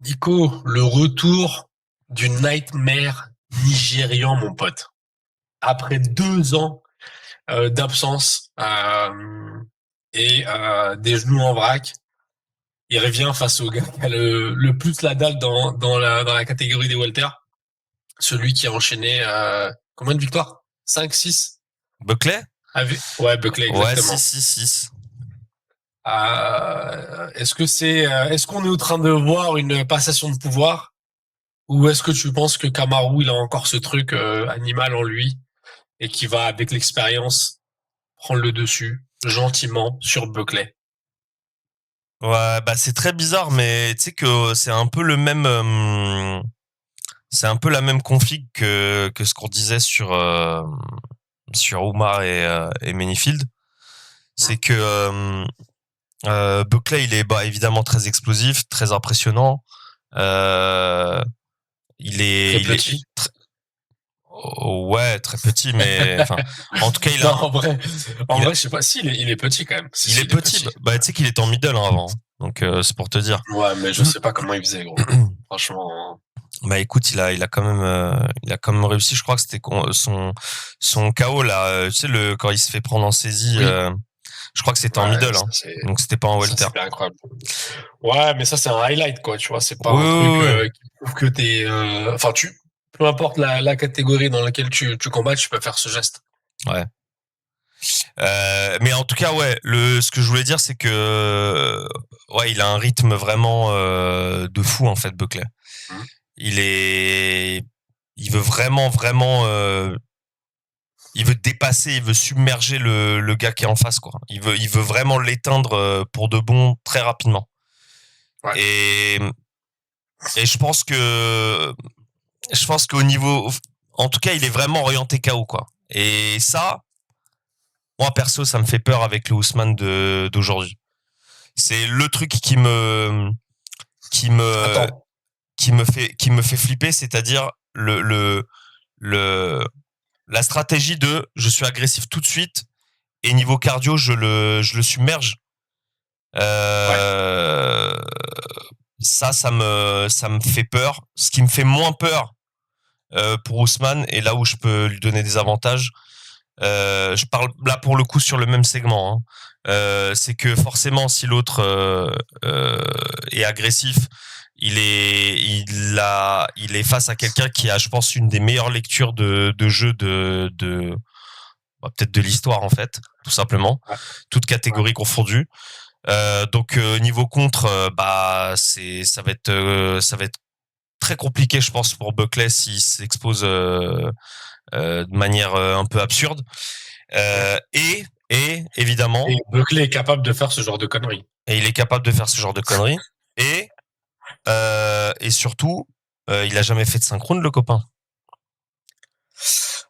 Nico, le retour du nightmare nigérian, mon pote. Après 2 ans d'absence et des genoux en vrac, il revient face au gars qui a le plus la dalle dans la catégorie des welter. Celui qui a enchaîné combien de victoires? 5, 6. Buckley? Ouais, Buckley, Ouais, exactement. 6. Est-ce qu'on est en train de voir une passation de pouvoir? Ou est-ce que tu penses que Kamaru, il a encore ce truc animal en lui et qui va, avec l'expérience, prendre le dessus gentiment sur Buckley? Ouais, bah c'est très bizarre, mais tu sais que c'est un peu le même, c'est un peu la même config que ce qu'on disait sur Umar et Manifield. C'est que Buckley, il est bah évidemment très explosif, très impressionnant. Euh, Très il est petit. ouais, très petit, mais enfin, en tout cas, Non, en vrai, il, je sais pas. Si, il est petit quand même. Si, il si, est il est petit. petit. Bah, tu sais qu'il était en middle hein, avant, donc c'est pour te dire. Ouais, mais je sais pas comment il faisait, gros. Franchement. Bah écoute, il a quand même réussi. Je crois que c'était son KO là. Tu sais quand il se fait prendre en saisie. Oui. Je crois que c'était en Ouais, middle, hein. Donc c'était pas en ça, welter. c'était incroyable. Ouais, mais ça, c'est un highlight, quoi. Tu vois, c'est pas Oui, un truc oui, oui. qui prouve que t'es. Enfin, peu importe la catégorie dans laquelle tu combats, tu peux faire ce geste. Ouais. Mais en tout cas, ouais. Ce que je voulais dire, c'est que ouais, il a un rythme vraiment de fou en fait, Buckley. Mhm. Il est, il veut vraiment. Il veut dépasser, il veut submerger le gars qui est en face, quoi. Il veut vraiment l'éteindre pour de bon très rapidement. Ouais. Et, et je pense qu'au niveau, en tout cas, il est vraiment orienté KO, quoi. Et ça, moi perso, ça me fait peur avec le Ousmane d'aujourd'hui. C'est le truc qui me, Attends. qui me fait flipper, c'est-à-dire le, la stratégie de je suis agressif tout de suite et niveau cardio, je le submerge. Ouais. Euh, ça me fait peur. Ce qui me fait moins peur pour Ousmane et là où je peux lui donner des avantages, je parle là pour le coup sur le même segment. Hein. C'est que forcément, si l'autre est agressif, il est face à quelqu'un qui a, je pense, une des meilleures lectures de jeu bah, peut-être de l'histoire en fait, tout simplement, Ouais. toutes Ouais. catégories confondues. Donc niveau contre, bah ça va être très compliqué, je pense, pour Buckley s'il s'expose de manière un peu absurde. Ouais. Et évidemment, Et Buckley est capable de faire ce genre de conneries. et il est capable de faire ce genre de conneries. Et surtout, il a jamais fait de synchrone, le copain.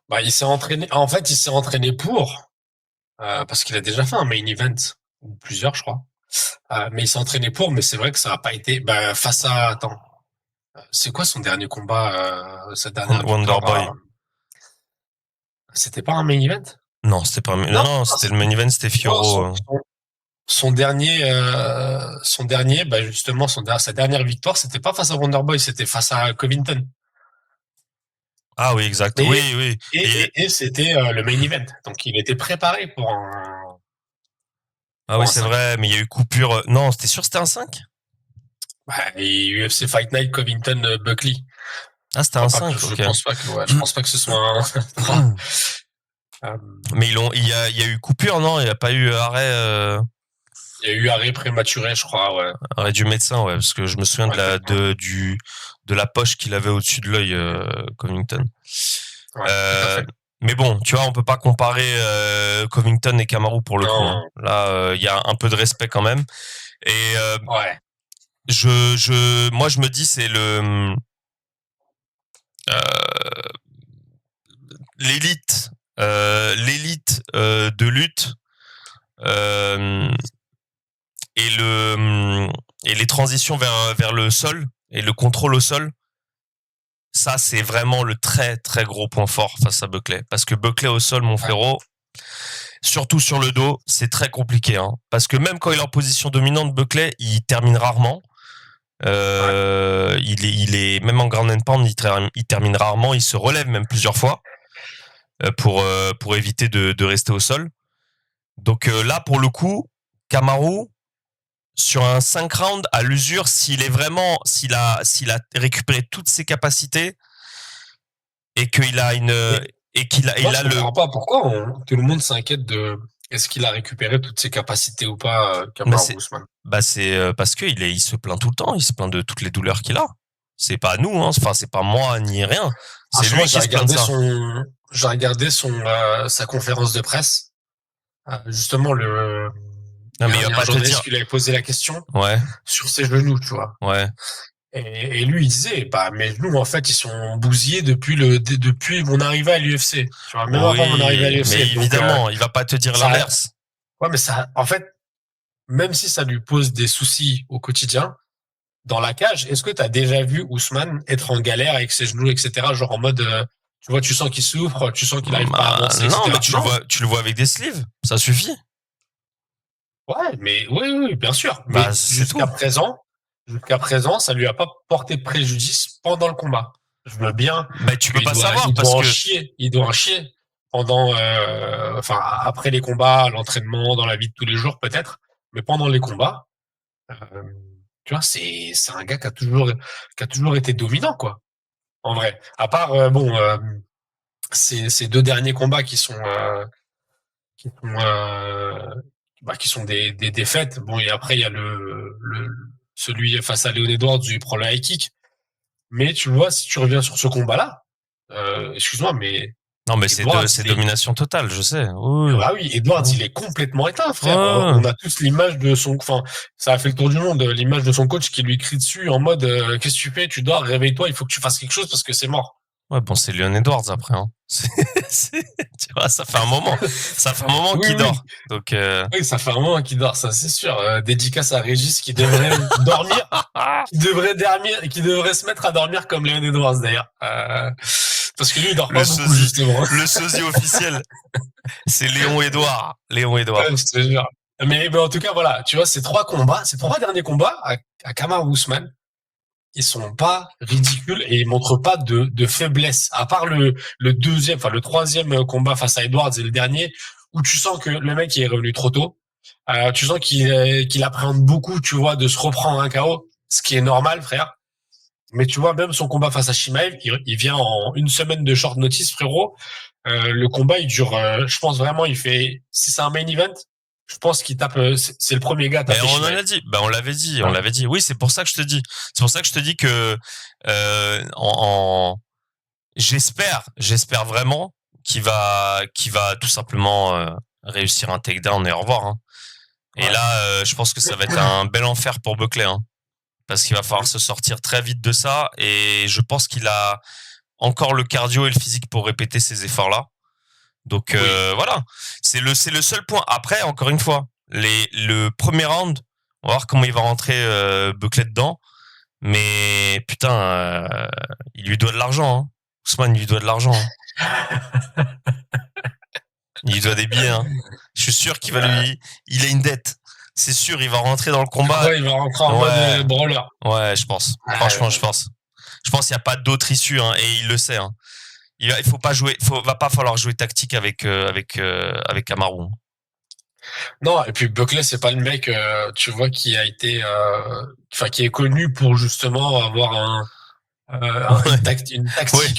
Bah, il s'est entraîné. En fait, il s'est entraîné parce qu'il a déjà fait un main event ou plusieurs, je crois. Mais il s'est entraîné mais c'est vrai que ça n'a pas été. Bah, face à. Attends, c'est quoi son dernier combat, sa dernière Wonder victoire Boy. C'était pas un main event? Non, c'était pas. Non, Non, non, non, c'était le main event, c'était non, Fioro. son dernier, bah justement, sa dernière victoire, c'était pas face à Wonderboy, c'était face à Covington. Ah oui, exact. Oui, Et, oui. et c'était le main event. Donc il était préparé pour un, Ah pour oui, un c'est 5. vrai, mais il y a eu coupure. Non, c'était sûr, c'était un 5. Bah, et UFC Fight Night Covington Buckley. Ah, Je c'était crois un pas que 5, je ok. pense pas que ouais, je pense pas que ce soit un 3. Euh, Mais il y a eu coupure, non? Il n'y a pas eu arrêt, il y a eu arrêt prématuré, je crois, ouais. arrêt du médecin, ouais, parce que je me souviens Ouais, exactement. de la poche qu'il avait au-dessus de l'œil, Covington. Ouais, tout à Euh, fait. mais bon, tu vois, on peut pas comparer Covington et Kamaru pour le coup. Hein. Non, Là, il y a un peu de respect quand même. Et ouais, moi, je me dis, c'est l'élite, l'élite de lutte euh, et et les transitions vers le sol et le contrôle au sol. Ça, c'est vraiment le très très gros point fort face à Buckley. Parce que Buckley au sol, mon ouais, frérot, surtout sur le dos, c'est très compliqué. Hein. Parce que même quand il est en position dominante, Buckley, il termine rarement. ouais. il est même en ground and pound, il termine rarement, il se relève même plusieurs fois pour éviter de rester au sol. Donc là, pour le coup, Kamaru, sur un 5 rounds à l'usure, s'il a récupéré toutes ses capacités et qu'il a je comprends pas pourquoi tout le monde s'inquiète de est-ce qu'il a récupéré toutes ses capacités ou pas, Kamaru Usman. C'est parce que il se plaint tout le temps, il se plaint de toutes les douleurs qu'il a. C'est pas nous, hein. Enfin, c'est pas moi ni rien. C'est lui qui se plaint de ça. J'ai regardé sa conférence de presse. Justement, non, mais il va pas te dire. Qui lui avait posé la question. Ouais. Sur ses genoux, tu vois. Ouais. Et lui, il disait, mes genoux, en fait, ils sont bousillés depuis mon arrivée à l'UFC. Tu vois, même avant mon arrivée à l'UFC. Mais évidemment, il va pas te dire l'inverse. Ouais, mais ça, en fait, même si ça lui pose des soucis au quotidien, dans la cage, est-ce que tu as déjà vu Ousmane être en galère avec ses genoux, etc., genre en mode, tu vois, tu sens qu'il souffre, tu sens qu'il arrive pas à avancer, non, etc. mais tu le vois avec des sleeves, ça suffit. Ouais, mais oui, bien sûr. Mais jusqu'à présent, ça lui a pas porté préjudice pendant le combat. Je veux bien. Bah, tu peux pas savoir parce que il doit en chier pendant, après les combats, l'entraînement, dans la vie de tous les jours peut-être, mais pendant les combats, tu vois, c'est un gars qui a toujours été dominant, quoi. En vrai. À part, ces 2 derniers combats qui sont des défaites. Bon, et après, il y a celui face à Leon Edwards, il prend le high kick. Mais tu vois, si tu reviens sur ce combat-là, excuse-moi, mais. Non, mais c'est domination totale, je sais. Oui. Ah oui, Edwards, il est complètement éteint, frère. On a tous l'image de ça a fait le tour du monde, l'image de son coach qui lui crie dessus en mode, qu'est-ce que tu fais? Tu dors, réveille-toi, il faut que tu fasses quelque chose parce que c'est mort. Ouais, bon, c'est Leon Edwards après, hein. Tu vois, ça fait un moment. Ça fait un moment qu'il dort. Donc, Oui, ça fait un moment qu'il dort, ça, c'est sûr. Dédicace à Régis qui devrait dormir, qui devrait se mettre à dormir comme Leon Edwards, d'ailleurs. Parce que lui, il dort pas beaucoup, justement. Le sosie officiel. C'est Léon Edouard. Léon Edouard. Ouais, je te jure. Mais en tout cas, voilà. Tu vois, ces 3 derniers combats à Kamaru Usman, ils sont pas ridicules et ils montrent pas de faiblesse. À part le troisième combat face à Edwards et le dernier, où tu sens que le mec il est revenu trop tôt. Tu sens qu'il appréhende beaucoup, tu vois, de se reprendre un KO, ce qui est normal, frère. Mais tu vois, même son combat face à Chimaev, il vient en 1 semaine de short notice, frérot. Le combat, il dure, je pense vraiment, si c'est un main event, je pense qu'il tape, c'est le premier gars à taper. On en a dit. On l'avait dit. Oui, c'est pour ça que je te dis. C'est pour ça que je te dis que, j'espère vraiment qu'il va tout simplement, réussir un takedown et au revoir, hein. Et là, je pense que ça va être un bel enfer pour Buckley, hein. Parce qu'il va falloir se sortir très vite de ça et je pense qu'il a encore le cardio et le physique pour répéter ces efforts-là. Donc voilà, c'est le seul point. Après, encore une fois, le premier round, on va voir comment il va rentrer Buckley dedans. Mais putain, il lui doit de l'argent. Hein. Ousmane, il lui doit de l'argent. Hein. Il lui doit des billets. Hein. Je suis sûr qu'il il a une dette. C'est sûr, il va rentrer dans le combat. Ouais, il va rentrer en mode brawler. Ouais, je pense. Franchement, je pense. Je pense qu'il n'y a pas d'autre issue, hein, et il le sait. Hein. Il faut pas jouer, va pas falloir jouer tactique avec Kamaru. Non, et puis Buckley, c'est pas le mec, tu vois, qui a été, qui est connu pour justement avoir une tactique,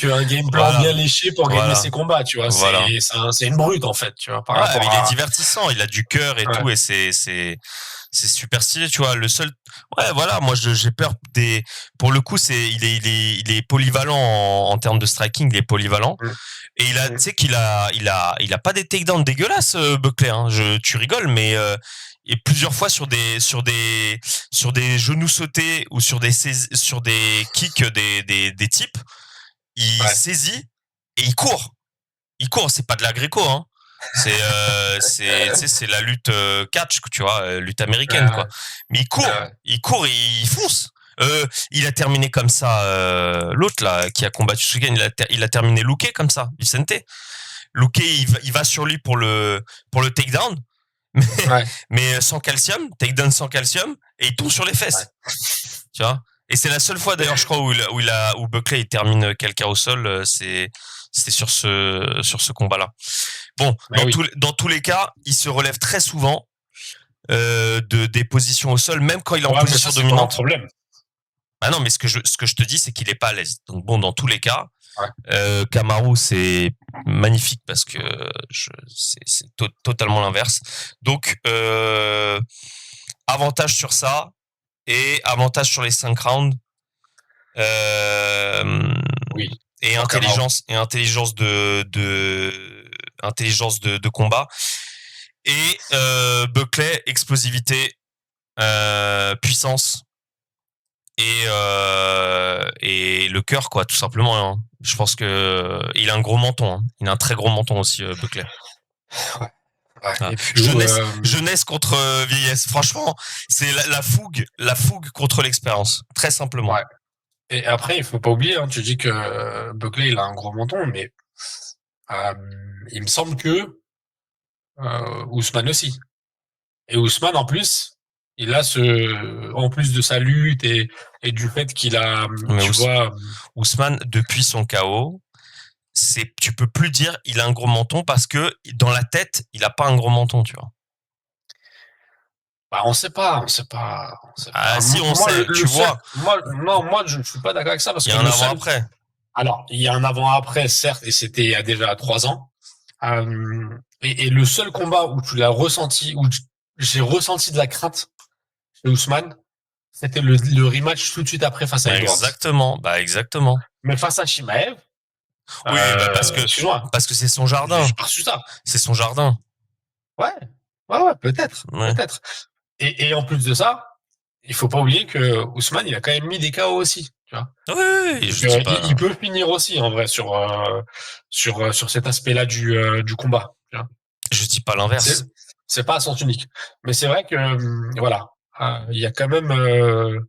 un game plan bien léché pour gagner ses combats, tu vois. C'est une brute, en fait, tu vois. Il est divertissant, il a du cœur et tout, et c'est super stylé, tu vois. Le seul, moi j'ai peur pour le coup, il est polyvalent en termes de striking, il est polyvalent. Et tu sais qu'il a pas des takedowns dégueulasses, Buckley, hein. Tu rigoles, mais et plusieurs fois sur des genoux sautés ou sur des kicks des types, il saisit et il court, c'est pas de la gréco, hein. C'est la lutte catch, tu vois, lutte américaine, quoi. Mais il court et il fonce. Il a terminé comme ça, l'autre là qui a combattu ce week-end, il a terminé looké comme ça, Vicente. Looké, il va sur lui pour le takedown, mais sans calcium, takedown sans calcium, et il tombe sur les fesses. Tu vois. Et c'est la seule fois d'ailleurs, je crois, où Buckley il termine quelqu'un au sol, c'était sur ce combat-là. Bon, Bah oui. dans tous les cas, il se relève très souvent des positions au sol, même quand il est en Ouais, mais position ça, c'est pas un dominante. problème. Ah non, mais ce que je te dis, c'est qu'il est pas à l'aise. Donc bon, dans tous les cas, Ouais. Kamaru, c'est magnifique parce que c'est totalement l'inverse. Donc avantage sur ça et avantage sur les 5 rounds. Oui. Et Pour Kamaru. intelligence de combat. Et Buckley, explosivité, puissance et le cœur, quoi, tout simplement. Hein. Je pense que il a un gros menton. Hein. Il a un très gros menton aussi, Buckley. Ouais. Ouais. Ah. Et puis, Jeunesse contre vieillesse. Franchement, c'est la fougue contre l'expérience, très simplement. ouais. Et après, il faut pas oublier, hein, tu dis que Buckley, il a un gros menton, mais euh, il me semble que Ousmane aussi. Et Ousmane, en plus, il a en plus de sa lutte et du fait qu'il a, Mais tu vois, Ousmane, depuis son KO, tu peux plus dire il a un gros menton parce que dans la tête, il a pas un gros menton, tu vois. bah, on sait pas, on sait pas, on sait Ah pas. si, on Moi, sait, tu le seul, vois, moi, non, moi, je suis pas d'accord avec ça parce il y que a un le seul, avant-après. alors, il y a un avant-après, certes, et c'était il y a déjà 3 ans. Et le seul combat où tu l'as ressenti, où j'ai ressenti de la crainte chez Ousmane, c'était le rematch tout de suite après face à Edwards. Exactement, bah exactement. Mais face à Shimaev, Oui, bah excuse-moi, parce que c'est son j'ai jardin, pas reçu ça. c'est son jardin. Ouais, ouais, peut-être, Ouais. peut-être. Et en plus de ça, il faut pas oublier que Ousmane, il a quand même mis des KO aussi, tu vois. Oui, oui, oui, Donc, je dis il pas, peut finir aussi, en vrai, sur cet aspect-là du combat, tu vois. je dis pas C'est, l'inverse. c'est pas à sens unique. Mais c'est vrai que, voilà, il y a quand même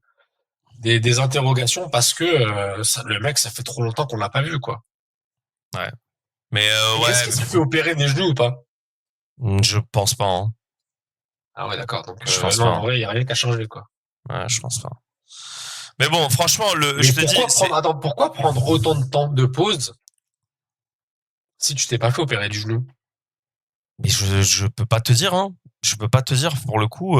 des interrogations parce que le mec, ça fait trop longtemps qu'on l'a pas vu, quoi. Ouais. Mais Et est-ce ouais, qu'il s'est fait opérer des genoux ou pas? je pense pas. Hein. Ah ouais, d'accord. Donc, Je pense non, pas. en Hein. vrai, il y a rien qu'à changer, quoi. Ouais, je pense pas. Mais bon, franchement, Mais je te dis, pourquoi prendre autant de temps de pause si tu t'es pas fait opérer du genou? mais je peux pas te dire, hein. Je peux pas te dire pour le coup.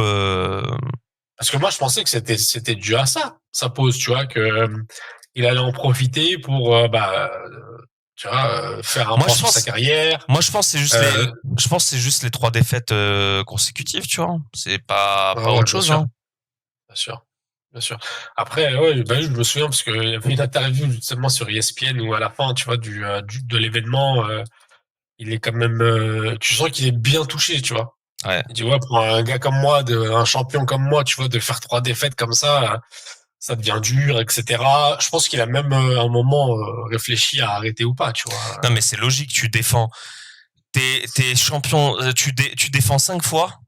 Parce que moi, je pensais que c'était dû à ça, sa pause, tu vois, que il allait en profiter pour, tu vois, faire un Moi, point sur sa carrière. je pense que Euh, je pense que c'est juste les 3 défaites consécutives, tu vois. C'est pas ouais, autre bien chose, sûr, hein. bien sûr, bien sûr. Après, ouais, bah, je me souviens parce qu'il y avait une interview justement sur ESPN où à la fin, tu vois, de l'événement, il est quand même, tu sens qu'il est bien touché, tu vois. Ouais. Il dit ouais, pour un gars comme moi, un champion comme moi, tu vois, de faire 3 défaites comme ça devient dur, etc. Je pense qu'il a même un moment réfléchi à arrêter ou pas, tu vois. Non, mais c'est logique. Tu défends. T'es champion. Tu défends 5 fois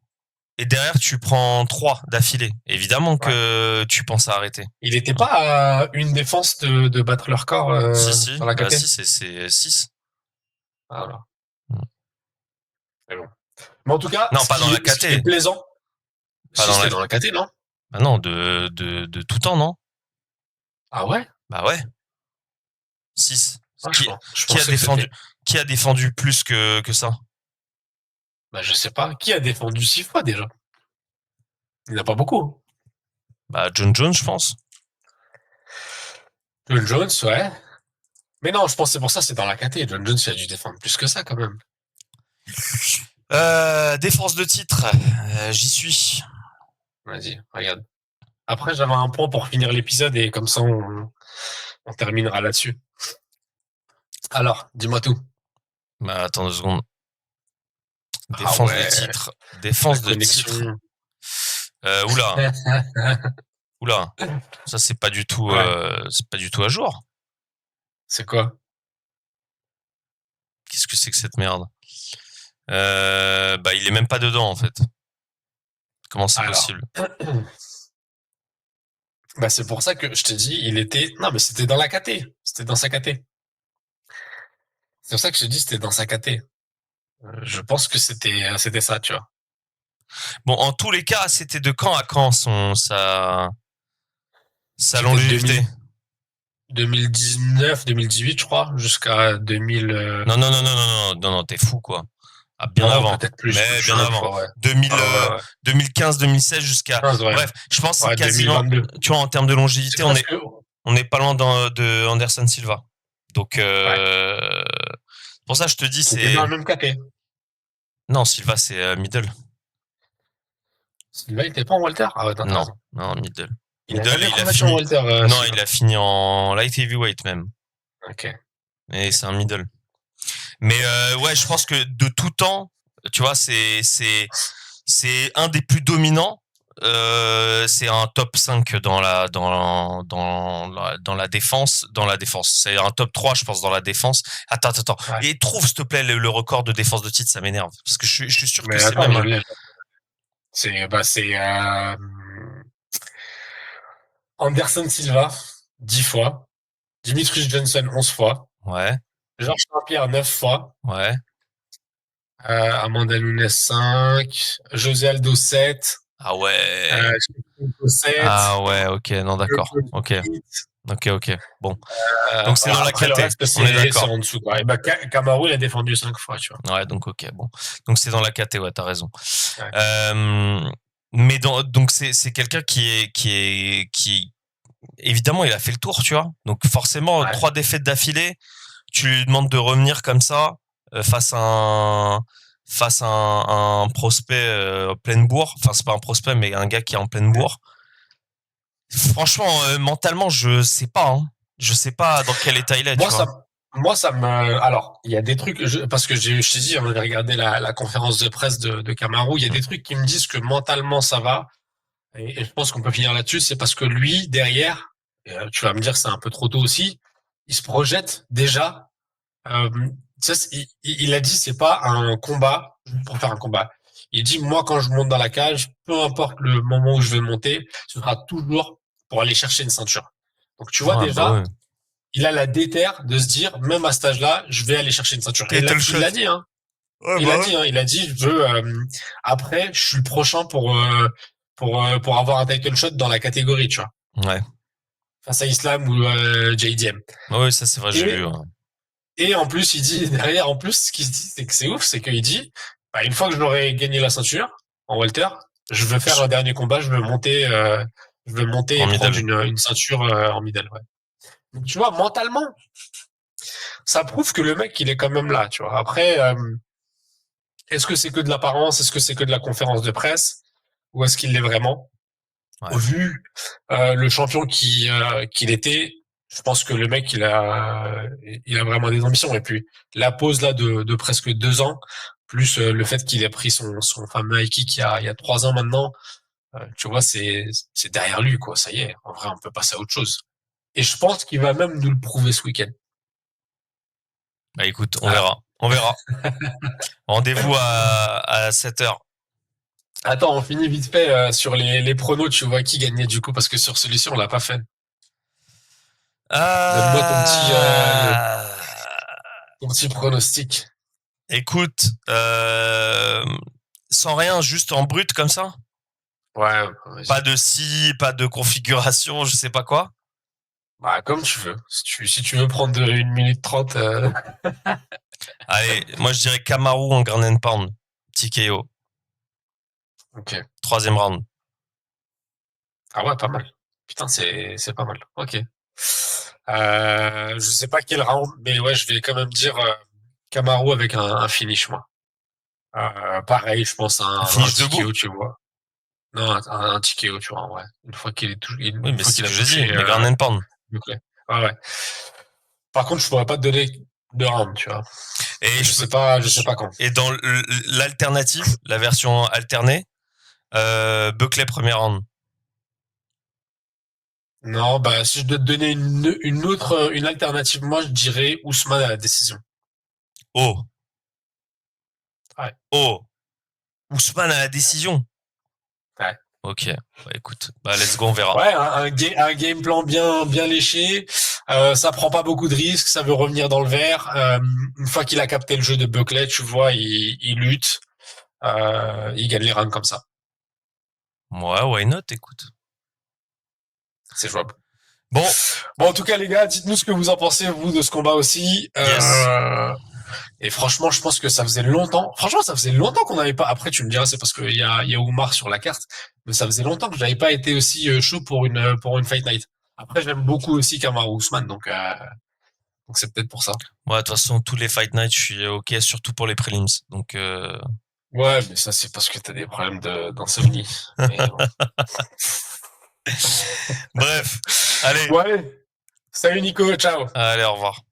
et derrière tu prends 3 d'affilée. Évidemment Ouais. que tu penses à arrêter. Il était pas à une défense de battre leur corps Si, si. dans la Bah KT. si, c'est 6. Voilà. Mais bon. Mais en tout cas, Non, pas dans la ce qui est KT. plaisant, Pas si dans la. c'était dans la KT, non? Ah non, de tout temps, non? Ah ouais? Bah ouais. 6. Ah, je Qui a pensais que c'était. défendu, qui a défendu plus que ça? Bah, je sais pas. Qui a défendu 6 fois déjà? Il n'y en a pas beaucoup. Hein. Bah John Jones, je pense. John Jones, ouais. Mais non, je pense que c'est pour ça, c'est dans la KT. John Jones, il a dû défendre plus que ça quand même. Défense de titre, j'y suis. Vas-y, regarde. Après, j'avais un point pour finir l'épisode et comme ça, on terminera là-dessus. Alors, dis-moi tout. Bah attends 2 secondes. Ah Défense de ouais, titre. la Défense de titre. connexion. Oula, oula. Ça Ouais, c'est pas du tout à jour. c'est quoi? Qu'est-ce que c'est que cette merde? Bah il est même pas dedans en fait. Comment c'est Alors, possible? bah c'est pour ça que je t'ai dit, il était. Non, mais c'était dans la KT. C'était dans sa KT. C'est pour ça que je t'ai dit, c'était dans sa KT. Je pense que c'était ça, tu vois. Bon, en tous les cas, c'était de quand à quand son ça. Sa C'était longévité. 2019, 2018, je crois, jusqu'à 2000. Non, t'es fou, quoi. Ah, bien Non, avant. peut-être plus, Mais je bien sais avant. pas, ouais. 2000, Ouais, ouais. 2015, 2016 jusqu'à, 15, ouais. bref, je pense que c'est Ouais, quasiment, 2022. tu vois, en termes de C'est longévité, presque. on n'est pas loin de Anderson Silva. Donc, Ouais. pour ça, je te dis, Qui était dans c'est, le même KT. non, Silva, c'est middle. Là, il était pas en Walter? Ah ouais, non, t'as Non, raison. non, middle. Il a Middle, jamais il a combattu en fini, Walter, non, Silva. il a fini en light heavyweight même. Ok. Et c'est un middle. Mais, ouais, je pense que de tout temps, tu vois, c'est un des plus dominants. C'est un top 5 dans la défense. Dans la défense. C'est un top 3, je pense, dans la défense. Attends. Ouais. Et trouve, s'il te plaît, le record de défense de titre, ça m'énerve. Parce que je suis sûr que Mais c'est attends, même je l'ai. C'est Anderson Silva, 10 fois. Dimitri Johnson, 11 fois. ouais, Georges Saint-Pierre, 9 fois. ouais. Amanda Nunes, 5. José Aldo, 7. Ah ouais. Shevchenko, 7. Ah ouais, ok, non, d'accord. Ok. 8. Ok. Bon. Donc c'est dans la Après, le KT. reste, On est c'est d'accord. en dessous, quoi. Et bah, Kamaru, il a défendu 5 fois, tu vois. Ouais, donc ok, bon. Donc c'est dans la KT, ouais, t'as raison. Ouais. Euh, mais donc c'est quelqu'un qui évidemment il a fait le tour, tu vois. Donc forcément Ouais. 3 défaites d'affilée, tu lui demandes de revenir comme ça face à un prospect pleine bourre. Enfin c'est pas un prospect mais un gars qui est en pleine bourre. Franchement mentalement je sais pas. Hein. Je sais pas dans quel état il est, tu Moi, vois. ça me. Alors, il y a des trucs. Parce que je t'ai dit, on avait regardé la conférence de presse de Kamaru. Il y a des trucs qui me disent que mentalement ça va. Et je pense qu'on peut finir là-dessus. C'est parce que lui, derrière, tu vas me dire, c'est un peu trop tôt aussi. Il se projette déjà. Euh, tu sais, il a dit, c'est pas un combat pour faire un combat. Il dit, moi, quand je monte dans la cage, peu importe le moment où je vais monter, ce sera toujours pour aller chercher une ceinture. Donc, tu vois Ouais, bah déjà, ouais. il a la déterre de se dire, même à cet âge-là, je vais aller chercher une ceinture. Et Title il shot. l'a dit, hein. Ouais, Il a bah ouais. dit, hein. Il a dit, je veux, après, je suis le prochain pour avoir un title shot dans la catégorie, tu vois. Ouais. Face à Islam ou JDM. Ouais, ça c'est vrai, j'ai vu. Et, Ouais. et en plus, il dit, derrière, en plus, ce qu'il se dit, c'est que c'est ouf, c'est qu'il dit, bah, une fois que j'aurai gagné la ceinture, en welter, je veux faire un dernier combat, je veux monter En et prendre middle. une ceinture en middle, ouais. Donc, tu vois, mentalement, ça prouve que le mec, il est quand même là, tu vois. Après, est-ce que c'est que de l'apparence? Est-ce que c'est que de la conférence de presse? Ou est-ce qu'il l'est vraiment? Ouais. Vu le champion qu'il était, je pense que le mec, il a vraiment des ambitions. Et puis, la pause là de presque 2 ans, plus le fait qu'il ait pris son fameux high kick il y a 3 ans maintenant, tu vois, c'est derrière lui, quoi. Ça y est, en vrai, on peut passer à autre chose. Et je pense qu'il va même nous le prouver ce week-end. Bah écoute, on Voilà. verra. On verra. Rendez-vous à 7 heures. Attends, on finit vite fait sur les pronos. Tu vois qui gagnait du coup parce que sur celui-ci on l'a pas fait. Donne-moi Euh... ton petit pronostic. Écoute, sans rien, juste en brut comme ça. Ouais, Pas vas-y. de si, pas de configuration, je sais pas quoi. Bah, comme tu veux. Si tu veux prendre 1 minute 30. Allez, moi je dirais Kamaru en ground and pound. TKO. Ok. 3e round. Ah ouais, pas mal. Putain, c'est pas mal. Ok. Je sais pas quel round, mais ouais, je vais quand même dire Kamaru avec un finish, moi. Pareil, je pense un Finish debout. TKO, tu vois. Non, un TKO, tu vois, ouais. Oui, Une mais fois c'est ce qu'il a que j'ai dit, touché mais ground and pound. ok. Ouais, ouais. Par contre, je pourrais pas te donner de round, tu vois. Et Je sais pas quand. et dans l'alternative, la version alternée, Buckley premier round. Non, bah, si je dois te donner une alternative, moi, je dirais Ousmane à la décision. Oh, Ouais. oh, Ousmane à la décision. Ouais. Ok, bah écoute, bah let's go, on verra. Ouais, un game plan bien léché. Ça prend pas beaucoup de risques. Ça veut revenir dans le vert. Une fois qu'il a capté le jeu de Buckley, tu vois, il lutte. Il gagne les rounds comme ça. Ouais, why not, écoute. C'est jouable. Bon, Bon, en tout cas, les gars, dites-nous ce que vous en pensez, vous, de ce combat aussi. Yes. Et franchement, je pense que ça faisait longtemps. Franchement, ça faisait longtemps qu'on n'avait pas. Après, tu me diras, c'est parce qu'il y a Oumar sur la carte, mais ça faisait longtemps que j'avais pas été aussi chaud pour une Fight Night. Après, j'aime beaucoup aussi Kamaru Ousmane, donc c'est peut-être pour ça. moi, de toute façon, tous les Fight Nights, je suis OK, surtout pour les prelims. Donc, Ouais, mais ça, c'est parce que t'as des problèmes d'insomnie. Mais bon. bref. Allez, Bon, allez. Salut Nico, ciao. allez, au revoir.